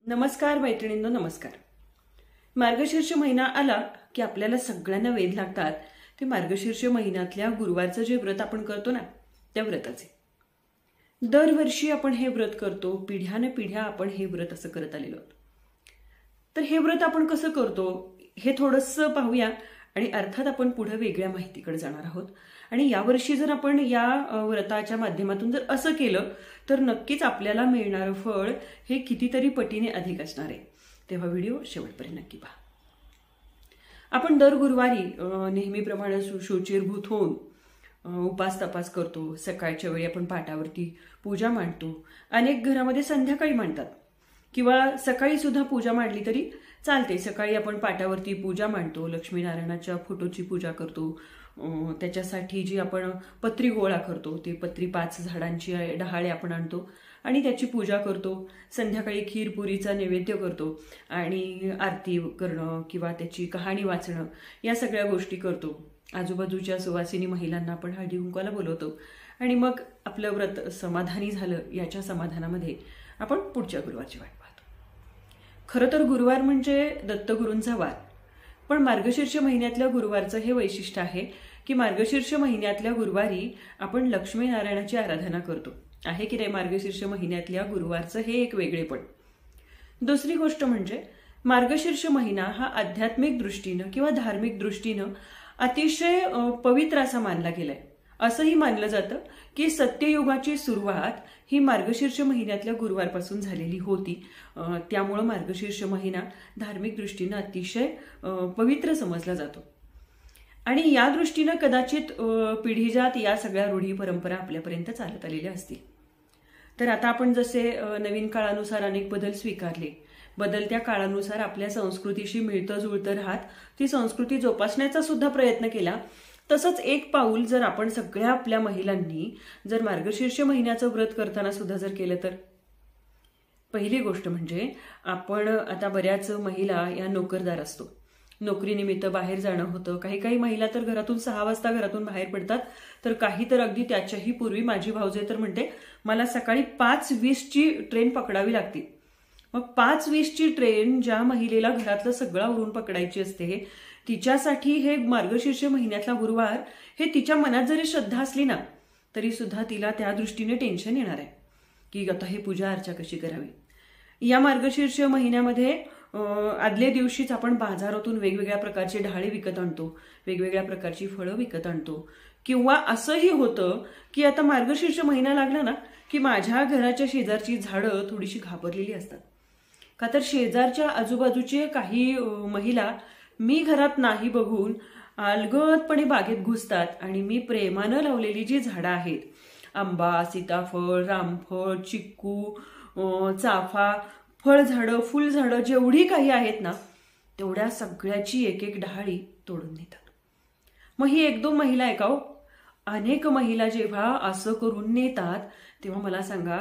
नमस्कार मैत्रिणींनो, नमस्कार. मार्गशीर्ष महिना आला की आपल्याला सगळ्यांना वेध लागतात ते मार्गशीर्ष महिन्यातल्या गुरुवारचं जे व्रत आपण करतो ना, त्या व्रताचे. दरवर्षी आपण हे व्रत करतो, पिढ्याने पिढ्या आपण हे व्रत असं करत आलेलो आहोत. तर हे व्रत आपण कसं करतो हे थोडंसं पाहूया आणि अर्थात आपण पुढे वेगळ्या माहितीकडे जाणार आहोत. आणि यावर्षी जर आपण या व्रताच्या माध्यमातून जर असं केलं तर नक्कीच आपल्याला मिळणारं फळ हे कितीतरी पटीने अधिक असणार आहे. तेव्हा व्हिडिओ शेवटपर्यंत नक्की पहा. आपण दर गुरुवारी नेहमीप्रमाणे शुचिर्भूत होऊन उपास तपास करतो. सकाळच्या वेळी आपण पाटावरती पूजा मांडतो. अनेक घरामध्ये संध्याकाळी मांडतात किंवा सकाळी सुद्धा पूजा मांडली तरी चालते. सकाळी आपण पाटावरती पूजा मांडतो, लक्ष्मीनारायणाच्या फोटोची पूजा करतो. त्याच्यासाठी जी आपण पत्री गोळा करतो, ते पत्री 5 झाडांची डहाळे आपण आणतो आणि त्याची पूजा करतो. संध्याकाळी खीरपुरीचा नैवेद्य करतो आणि आरती करणं किंवा त्याची कहाणी वाचणं या सगळ्या गोष्टी करतो. आजूबाजूच्या सुवासिनी महिलांना आपण हळदी कुंकवाला बोलवतो आणि मग आपलं व्रत समाधानी झालं. याच्या समाधानामध्ये आपण पुढच्या गुरुवारची वाट पाहतो. खरं तर गुरुवार म्हणजे दत्तगुरूंचा वार, पण मार्गशीर्ष महिन्यातल्या गुरुवारचं हे वैशिष्ट्य आहे की मार्गशीर्ष महिन्यातल्या गुरुवारी आपण लक्ष्मीनारायणाची आराधना करतो. आहे की नाही मार्गशीर्ष महिन्यातल्या गुरुवारचं हे एक वेगळेपण. दुसरी गोष्ट म्हणजे मार्गशीर्ष महिना हा आध्यात्मिक दृष्टीनं किंवा धार्मिक दृष्टीनं अतिशय पवित्र असा मानला गेलाय. असंही मानलं जातं की सत्ययुगाची सुरुवात ही मार्गशीर्ष महिन्यातल्या गुरुवारपासून झालेली होती. त्यामुळं मार्गशीर्ष महिना धार्मिक दृष्टीनं अतिशय पवित्र समजला जातो आणि या दृष्टीनं कदाचित पिढीजात या सगळ्या रूढी परंपरा आपल्यापर्यंत चालत आलेल्या असतील. तर आता आपण जसे नवीन काळानुसार अनेक बदल स्वीकारले, बदलत्या काळानुसार आपल्या संस्कृतीशी मिळतं जुळतं राहत ती संस्कृती जोपासण्याचा सुद्धा प्रयत्न केला. तसंच एक पाऊल जर आपण सगळ्या आपल्या महिलांनी जर मार्गशीर्ष महिन्याचं व्रत करताना सुद्धा जर केलं तर, पहिली गोष्ट म्हणजे आपण आता बऱ्याच महिला या नोकरदार असतो. नोकरीनिमित्त बाहेर जाणं होतं. काही काही महिला तर घरातून 6 वाजता घरातून बाहेर पडतात, तर काही तर अगदी त्याच्याही पूर्वी. माझी भाऊजे तर म्हणते मला सकाळी 5:20ची ट्रेन पकडावी लागते. मग 5:20ची ट्रेन ज्या महिलेला घरातलं सगळं उरून पकडायची असते, तिच्यासाठी हे मार्गशीर्ष महिन्यातला गुरुवार हे तिच्या मनात जरी श्रद्धा असली ना तरी सुद्धा तिला त्या दृष्टीने टेन्शन येणार आहे की आता हे पूजा अर्चा कशी करावी. या मार्गशीर्ष महिन्यामध्ये आदल्या दिवशीच आपण बाजारातून वेगवेगळ्या प्रकारचे ढाळे विकत आणतो, वेगवेगळ्या प्रकारची फळं विकत आणतो. किंवा असंही होतं की आता मार्गशीर्ष महिना लागला ना की माझ्या घराच्या शेजारची झाडं थोडीशी घाबरलेली असतात. का तर शेजारच्या आजूबाजूचे काही महिला मी घरात नाही बघून अलगदपणे बागेत घुसतात आणि मी प्रेमानं लावलेली जी झाडं आहेत, आंबा, सीताफळ, रामफळ, चिक्कू, चाफा, फळझाडं, फुलझाडं जेवढी काही आहेत ना तेवढ्या सगळ्याची एक एक डहाळी तोडून नेतात. मग ही 1-2 महिला आहे का हो? अनेक महिला जेव्हा असं करून नेतात तेव्हा मला सांगा,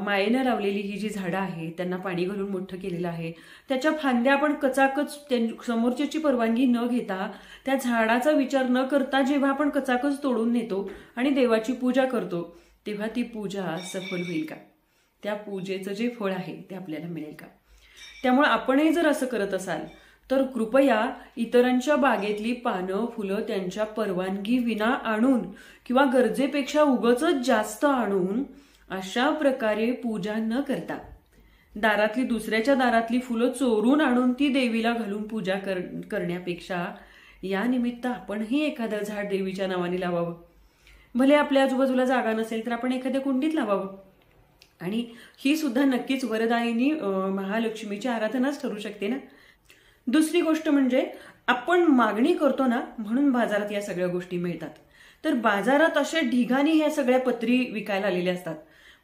मायेनं लावलेली ही जी झाडं आहेत त्यांना पाणी घालून मोठं केलेलं आहे, त्याच्या फांद्या आपण कचाकच समोरच्याची परवानगी न घेता, त्या झाडाचा विचार न करता जेव्हा आपण कचाकच तोडून नेतो आणि देवाची पूजा करतो तेव्हा ती पूजा सफल होईल का? त्या पूजेचं जे फळ आहे ते आपल्याला मिळेल का? त्यामुळे आपणही जर असं करत असाल तर कृपया इतरांच्या बागेतली पानं फुलं त्यांच्या परवानगी विना आणून किंवा गरजेपेक्षा उगाचच जास्त आणून अशा प्रकारे पूजा न करता, दारातली दुसऱ्याच्या दारातली फुलं चोरून आणून ती देवीला घालून पूजा करण्यापेक्षा या निमित्त आपणही एखादं झाड देवीच्या नावाने लावावं. भले आपल्या आजूबाजूला जागा नसेल तर आपण एखाद्या कुंडीत लावावं. आणि ही सुद्धा नक्कीच वरदायिनी महालक्ष्मीची आराधनाच ठरू शकते ना. दुसरी गोष्ट म्हणजे आपण मागणी करतो ना म्हणून बाजारात या सगळ्या गोष्टी मिळतात. तर बाजारात अशा ढिगाणी ह्या सगळ्या पत्री विकायला आलेल्या असतात.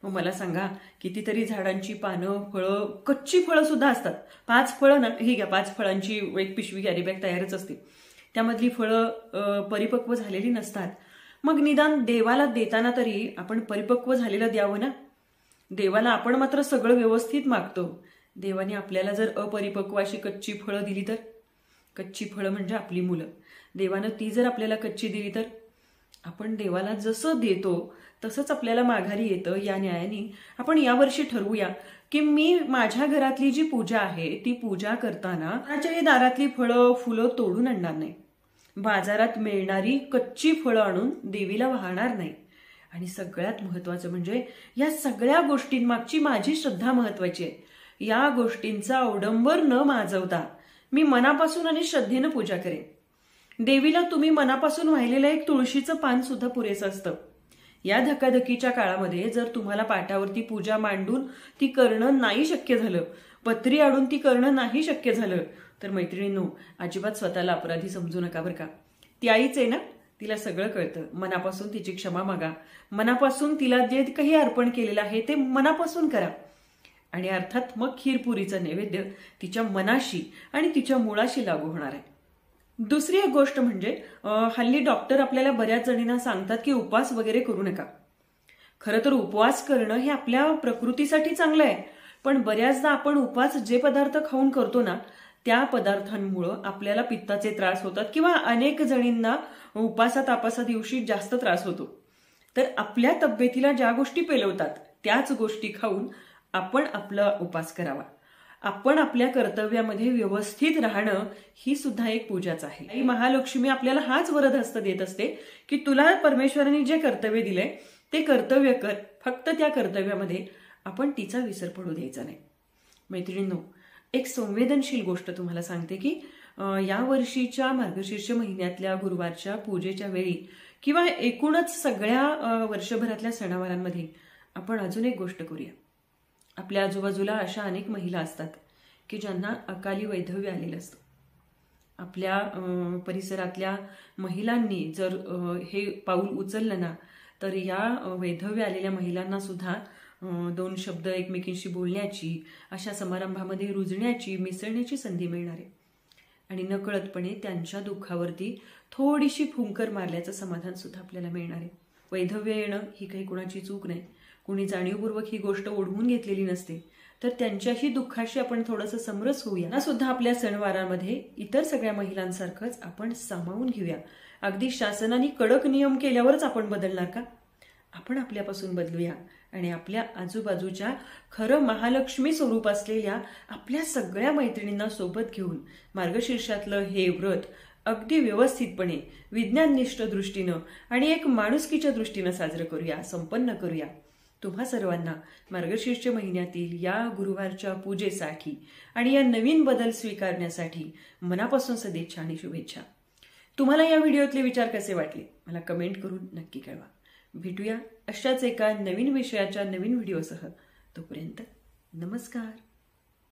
मग मला सांगा, कितीतरी झाडांची पानं, फळं, कच्ची फळं सुद्धा असतात. 5 फळं ना, ही घ्या 5 फळांची एक पिशवी कॅरी बॅग तयारच असते. त्यामधली फळं परिपक्व झालेली नसतात. मग निदान देवाला देताना तरी आपण परिपक्व झालेलं द्यावं ना. देवाला आपण मात्र सगळं व्यवस्थित मागतो. देवाने आपल्याला जर अपरिपक्व अशी कच्ची फळं दिली तर, कच्ची फळं म्हणजे आपली मुलं, देवानं ती जर आपल्याला कच्ची दिली तर आपण देवाला जसं देतो तसंच आपल्याला माघारी येतं. या न्यायाने आपण यावर्षी ठरवूया की मी माझ्या घरातली जी पूजा आहे ती पूजा करताना माझ्या दारातली फळं फुलं तोडून आणणार नाही, बाजारात मिळणारी कच्ची फळं आणून देवीला वाहणार नाही. आणि सगळ्यात महत्वाचं म्हणजे या सगळ्या गोष्टींमागची माझी श्रद्धा महत्वाची आहे. या गोष्टींचा अवडंबर न माजवता मी मनापासून आणि श्रद्धेनं पूजा करेन. देवीला तुम्ही मनापासून वाहिलेलं एक तुळशीचं पान सुद्धा पुरेसं असतं. या धकाधकीच्या काळामध्ये जर तुम्हाला पाटावरती पूजा मांडून ती करणं नाही शक्य झालं, पत्री आणून ती करणं नाही शक्य झालं, तर मैत्रिणींनो अजिबात स्वतःला अपराधी समजू नका बरं का. ती आईच आहे ना, तिला सगळं कळतं. मनापासून तिची क्षमा मागा, मनापासून तिला जे काही अर्पण केलेलं आहे ते मनापासून करा. आणि अर्थात मग खीरपुरीचं नैवेद्य तिच्या मनाशी आणि तिच्या मुळाशी लागू होणार आहे. दुसरी एक गोष्ट म्हणजे हल्ली डॉक्टर आपल्याला बऱ्याच जणींना सांगतात की उपवास वगैरे करू नका. खरं तर उपवास करणं हे आपल्या प्रकृतीसाठी चांगलं आहे, पण बऱ्याचदा आपण उपवास जे पदार्थ खाऊन करतो ना त्या पदार्थांमुळं आपल्याला पित्ताचे त्रास होतात किंवा अनेक जणींना उपासा तापासा दिवशी जास्त त्रास होतो. तर आपल्या तब्येतीला ज्या गोष्टी पेलवतात त्याच गोष्टी खाऊन आपण आपला उपास करावा. आपण आपल्या कर्तव्यामध्ये व्यवस्थित राहणं ही सुद्धा एक पूजाच आहे. आई महालक्ष्मी आपल्याला हाच वरदहस्त देत असते की तुला परमेश्वराने जे कर्तव्य दिलंय ते कर्तव्य कर, फक्त त्या कर्तव्यामध्ये आपण तिचा विसर पडू द्यायचा नाही. मैत्रिणींनो, एक संवेदनशील गोष्ट तुम्हाला सांगते की या वर्षीच्या मार्गशीर्ष महिन्यातल्या गुरुवारच्या पूजेच्या वेळी किंवा एकूणच सगळ्या वर्षभरातल्या सणावारांमध्ये आपण अजून एक गोष्ट करूया. आपल्या आजूबाजूला अशा अनेक महिला असतात की ज्यांना अकाली वैधव्य आलेलं असतं. आपल्या परिसरातल्या महिलांनी जर हे पाऊल उचललं ना तर या वैधव्य आलेल्या महिलांना सुद्धा दोन शब्द एकमेकींशी बोलण्याची, अशा समारंभामध्ये रुजण्याची, मिसळण्याची संधी मिळणार आहे. आणि नकळतपणे त्यांच्या दुःखावरती थोडीशी फुंकर मारल्याचं समाधान सुद्धा आपल्याला मिळणार आहे. वैधव्य येणं ही काही कुणाची चूक नाही. कुणी जाणीवपूर्वक ही गोष्ट ओढवून घेतलेली नसते. तर त्यांच्याही दुःखाशी आपण थोडंसं समरस होऊया. ना सुद्धा आपल्या सणवारामध्ये इतर सगळ्या महिलांसारखंच आपण सामावून घेऊया. अगदी शासनाने कडक नियम केल्यावरच आपण बदलणार का? आपण आपल्यापासून बदलूया आणि आपल्या आजूबाजूच्या खरं महालक्ष्मी स्वरूप असलेल्या आपल्या सगळ्या मैत्रिणींना सोबत घेऊन मार्गशीर्षातलं हे व्रत अगदी व्यवस्थितपणे विज्ञाननिष्ठ दृष्टीनं आणि एक माणुसकीच्या दृष्टीनं साजरं करूया, संपन्न करूया. तुम्हा सर्वांना मार्गशीर्ष महिन्यातील या गुरुवारच्या पूजेसाठी आणि या नवीन बदल स्वीकारण्यासाठी मनापासून सदिच्छा आणि शुभेच्छा. तुम्हाला या व्हिडिओतले विचार कसे वाटले मला कमेंट करून नक्की कळवा. भेटूया अशाच एका नवीन विषयाच्या नवीन व्हिडिओसह. तोपर्यंत नमस्कार.